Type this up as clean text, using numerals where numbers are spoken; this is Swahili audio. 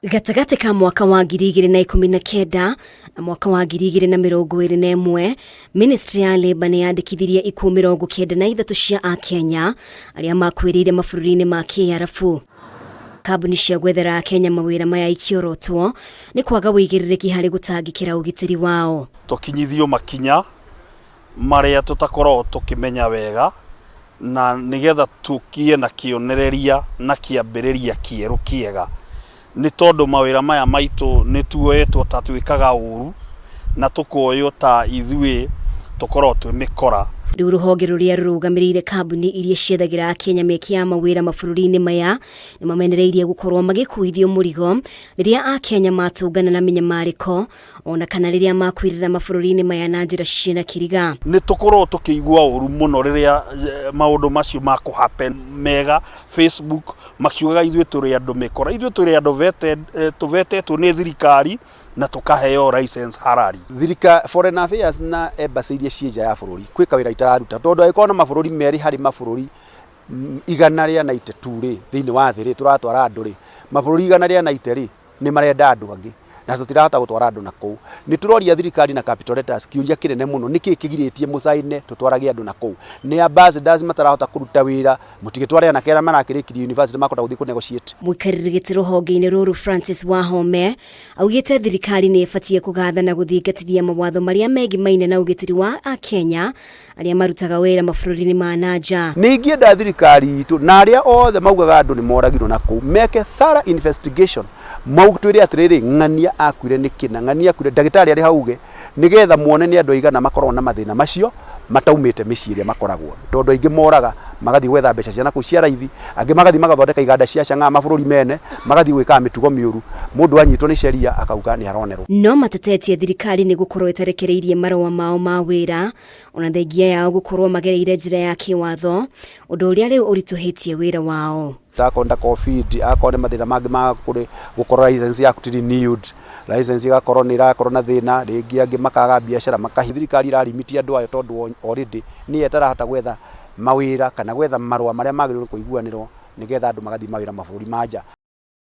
Gatagati ka mwaka wa 2019 na mwaka wa 2021, Ministry ya Labour nĩ yandĩkithirie ikuũ 93 cia Akenya arĩa makwĩrĩire mabũrũri-inĩ ma KRF. Kambuni cia gwethera Kenya mawĩra maya ikiorotwo nĩ kwaga wĩigĩrĩrĩki harĩ gũtangĩkĩra ũgitĩri wao. Tũkinyithio makinya marĩa tũtakoragwo tũkĩmenya wega na nĩgetha tũkie na kĩonereria na kĩambĩrĩria kĩerũ kĩega. Nĩ tondũ mawĩra maya maitũ nĩ tuoyetwo ta twĩkaga ũru na tũkoywo ta ithuĩ tũkorwo twĩ mĩkora. Rĩu rũhonge rũrĩa rũrũgamĩrĩire kambuni iria ciethagĩra Akenya mĩeke ya mawĩra mabũrũri-inĩ maya nĩ mamenereirie gũkorwo magĩkuithio mũrigo rĩrĩa Akenya matũngana na mĩnyamarĩko ona kana rĩrĩa makwĩrĩra mabũrũri-inĩ maya na njĩra ciĩna kĩriga. Nĩ tũkorwo tũkĩigua ũru mũno rĩrĩa maũndũ macio makũhappen mega Facebook makiugaga ithuĩ tũrĩ andũ mĩkora, ithuĩ tũrĩ andũ tũvetetwo nĩ thirikari na tukaheo license harari. Foreign Affairs na embassy iria ciĩ nja ya bũrũri kwĩ kawĩra itararuta tondũ angĩkorwo na mabũrũri merĩ harĩ mabũrũri 192 rĩ thĩinĩ wa thĩ rĩ tũratwara andũ rĩ mabũrũri 190 rĩ nĩ marenda andũ angĩ na tũtirahota gũtwara andũ na kũu. Nĩ tũroria thirikari na capital letters kĩũria kĩnene mũno nĩkĩ kĩgirĩtie mũcaine tũtwarage andũ na kũu. Nĩ ambassadors matarahota kũruta wĩra mũtigĩtware na kera marakĩrĩkirie university makota gũthiĩ kũ negotiate. Mũikarĩri gĩtĩ rũhonge-inĩ rũrũ Francis Wahome augĩte thirikari nĩ ĩbatiĩ kũgatha na gũthingatithia mawatho marĩa megimaine na ũgitĩri wa Akenya arĩa marutaga wĩra mabũrũri-inĩ ma nanja. Nĩ ingĩenda thirikari itũ na arĩa othe maugaga andũ nĩ moragirwo na kũu meke thorough investigation maugĩtwĩre atĩrĩrĩ ng'ania akuire nĩ kĩna ng'ania akuire ndagĩtarĩ arĩ hauge nĩgetha muone nĩ andũ aigana makorwo na mathĩna macio mataumĩte mĩciĩ ĩrĩa makoragwo tondũ aingĩ moraga magathiĩ gwetha mbeca cia nakũu cia raithi angĩ magathiĩ magathondeka iganda cia cang'aa mabũrũri mene magathiĩ gwĩkaga mĩtugo mĩũru mũndũ anyitwo nĩ sheria akauga nĩ aronerwo. No matetetie thirikari nĩ gũkorwo ĩtarekereirie marũa mao ma wĩra ona thengia yao gũkorwo magereire njĩra ya kĩwatho ũndũ ũrĩa rĩu ũritũhĩtie wĩra wao. Takonda COVID akone mathĩna mangĩ ma gũkorwo license yaku ti renewed license igakorwo nĩ irakorwo na thĩna rĩngĩ angĩ makaga biacara thirikari irarimitia andũ ayo tondũ already nĩ etarahota gwetha mawĩra kana gwetha marũa marĩa magĩrĩirwo kũiguanĩrwo nĩgetha andũ magathiĩ mawĩra mabũrũri ma nja.